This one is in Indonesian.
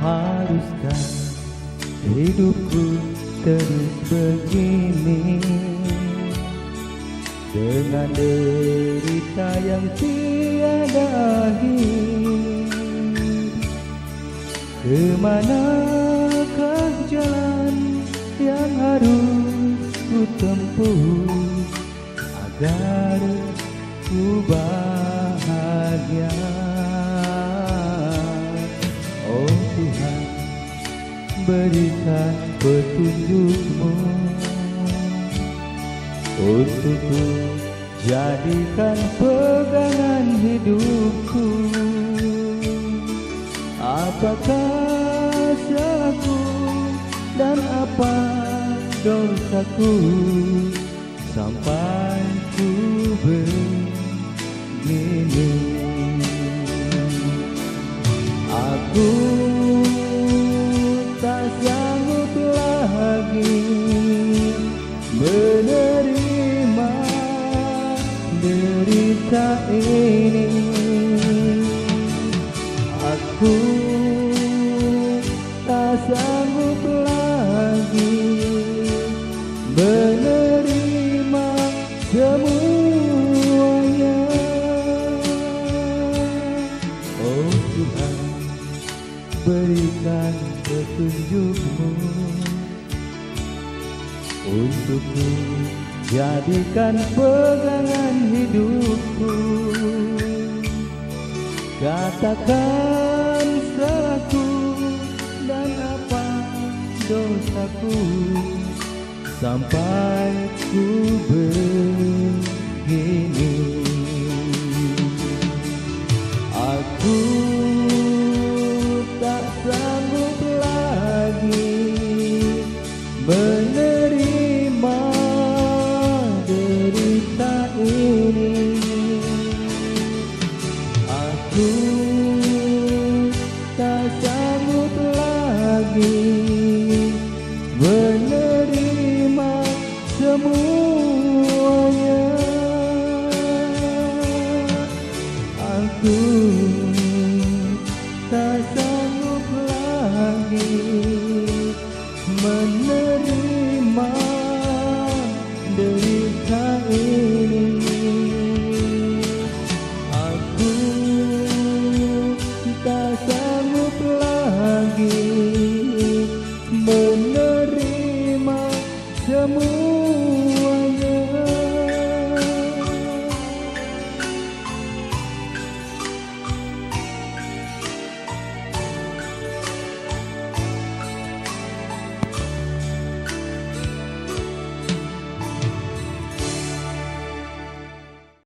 Haruskah hidupku terus begini, dengan derita yang tiada akhir? Kemanakah jalan yang harus ku tempuh agar ku bahagia? Oh Tuhan, berikan petunjuk-Mu untuk ku jadikan pegangan hidupku. Apakah salahku dan apa dosaku sampai ku begini? Aku tak sanggup lagi menerima derita ini. Aku tak sanggup lagi menerima semuanya. Oh Tuhan, berikan petunjuk-Mu untuk ku jadikan pegangan hidupku. Katakan salahku dan apa dosaku sampai ku begini.